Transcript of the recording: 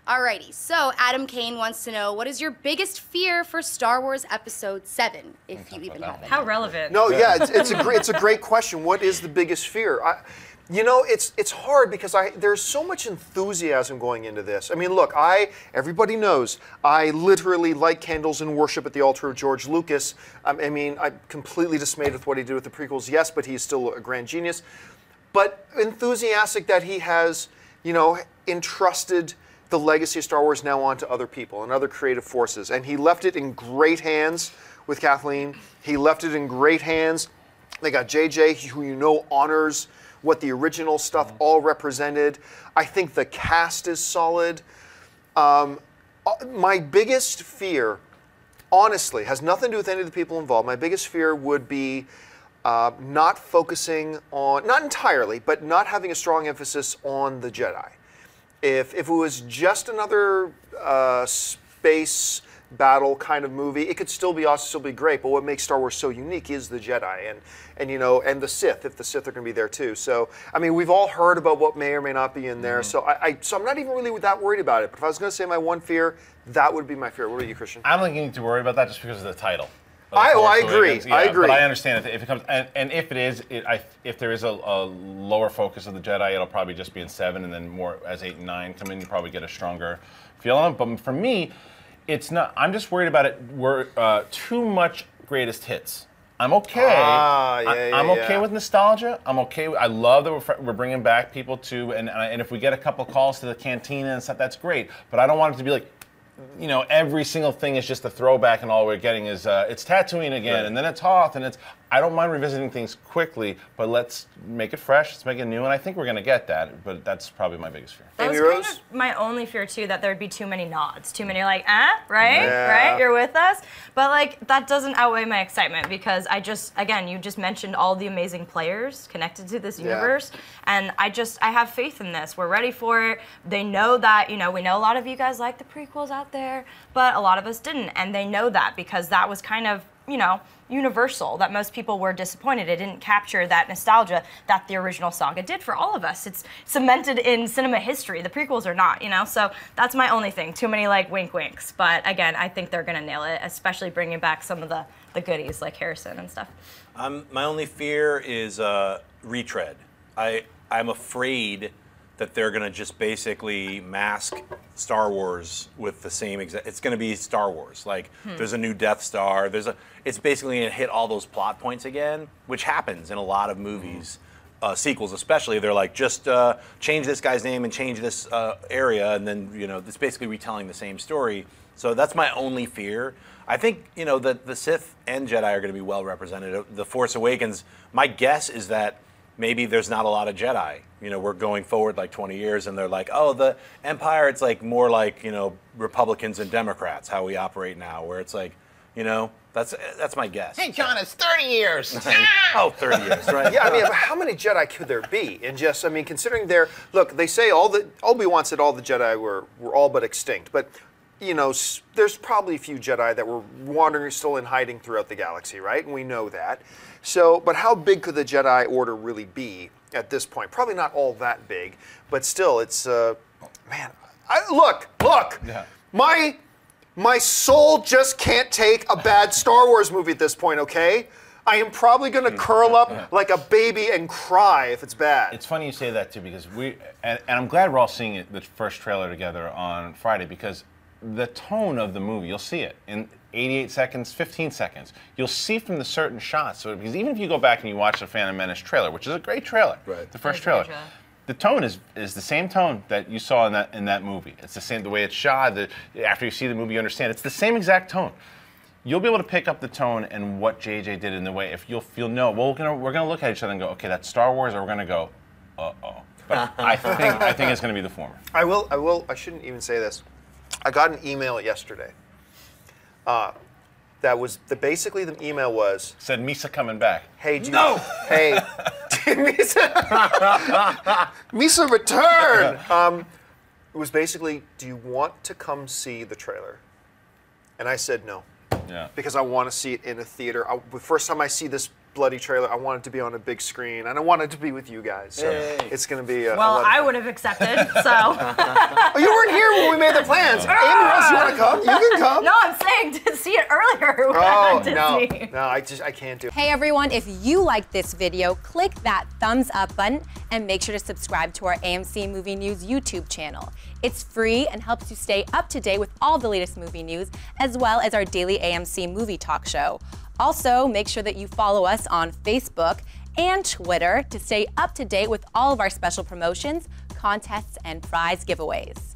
Alrighty, so Adam Kane wants to know, what is your biggest fear for Star Wars Episode VII, if you even have it? How relevant. No, yeah, it's a great question. What is the biggest fear? You know, it's hard because there's so much enthusiasm going into this. I mean, look, everybody knows I literally light candles and worship at the altar of George Lucas. I mean, I'm completely dismayed with what he did with the prequels, yes, but he's still a grand genius. But enthusiastic that he has, you know, entrusted the legacy of Star Wars now onto other people and other creative forces. And he left it in great hands with Kathleen. He left it in great hands. They got JJ, who you know honors what the original stuff all represented. I think the cast is solid. My biggest fear, honestly, has nothing to do with any of the people involved. My biggest fear would be not focusing on, not entirely, but not having a strong emphasis on the Jedi. If it was just another space battle kind of movie, it could still be awesome, still be great. But what makes Star Wars so unique is the Jedi and you know, and the Sith, if the Sith are going to be there too. So I mean, we've all heard about what may or may not be in there. So so I'm not even really that worried about it. But if I was going to say my one fear, that would be my fear. What about you, Christian? I don't think you need to worry about that just because of the title. I agree. Yeah, I agree. But I understand if it comes, and if it is, if there is a lower focus of the Jedi, it'll probably just be in 7, and then more as 8 and 9 come in, you probably get a stronger feel on it. But for me, it's not. I'm just worried about it. We're too much greatest hits. I'm okay. I'm okay with nostalgia. I'm okay. I love that we're bringing back people to, and if we get a couple calls to the cantina and stuff, that's great. But I don't want it to be like, you know, every single thing is just a throwback, and all we're getting is it's Tatooine again, and then it's Hoth, and it's. I don't mind revisiting things quickly, but let's make it fresh, let's make it new, and I think we're going to get that. But that's probably my biggest fear. That was kind of my only fear too, that there'd be too many nods, too many like, right, right, you're with us. But like that doesn't outweigh my excitement because again, you just mentioned all the amazing players connected to this universe, and I have faith in this. We're ready for it. They know that, you know, we know a lot of you guys like the prequels out there, but a lot of us didn't, and they know that because that was kind of, you know, universal, that most people were disappointed. It didn't capture that nostalgia that the original saga did for all of us. It's cemented in cinema history. The prequels are not, you know? So that's my only thing. Too many like wink winks. But again, I think they're gonna nail it, especially bringing back some of the goodies like Harrison and stuff. My only fear is retread. I'm afraid that they're going to just basically mask Star Wars with the same exact. It's going to be Star Wars. Like there's a new Death Star. It's basically going to hit all those plot points again, which happens in a lot of movies, sequels especially. They're like just change this guy's name and change this area, and then you know it's basically retelling the same story. So that's my only fear. I think you know that the Sith and Jedi are going to be well represented. The Force Awakens. My guess is that maybe there's not a lot of Jedi. You know, we're going forward like 20 years, and they're like, oh, the Empire, it's like more like, you know, Republicans and Democrats, how we operate now, where it's like, you know, that's my guess. Hey, John, it's 30 years. Oh, 30 years, right? Yeah, I mean, how many Jedi could there be? And just, I mean, considering look, they say Obi-Wan said all the Jedi were all but extinct, but, you know, there's probably a few Jedi that were wandering, still in hiding throughout the galaxy, right? And we know that. So, but how big could the Jedi Order really be at this point? Probably not all that big, but still, it's, man, look, yeah. My soul just can't take a bad Star Wars movie at this point, okay? I am probably going to curl up like a baby and cry if it's bad. It's funny you say that, too, because and I'm glad we're all seeing it, the first trailer together on Friday, because the tone of the movie, you'll see it in 88 seconds, 15 seconds. You'll see from the certain shots. So, because even if you go back and you watch the Phantom Menace trailer, which is a great trailer, the first trailer, the tone is the same tone that you saw in that movie. It's the same, the way it's shot. After you see the movie, you understand it's the same exact tone. You'll be able to pick up the tone and what JJ did in the way. If you'll know, well, we're gonna look at each other and go, okay, that's Star Wars, or we're gonna go, uh-oh. But I think it's gonna be the former. I shouldn't even say this. I got an email yesterday. Basically the email was said Misa coming back. Hey, hey, Misa return. It was basically, do you want to come see the trailer? And I said no. Yeah. Because I want to see it in a theater. The first time I see this bloody trailer. I want it to be on a big screen, and I want it to be with you guys. So it's going to be a Well, lot of I fun. would have accepted, so. Oh, you weren't here when we made the plans. Amy Rose, you want to come? You can come. No, I'm saying to see it earlier. Oh, Disney. no, I can't do it. Hey everyone, if you liked this video, click that thumbs up button and make sure to subscribe to our AMC Movie News YouTube channel. It's free and helps you stay up to date with all the latest movie news, as well as our daily AMC Movie Talk show. Also, make sure that you follow us on Facebook and Twitter to stay up to date with all of our special promotions, contests, and prize giveaways.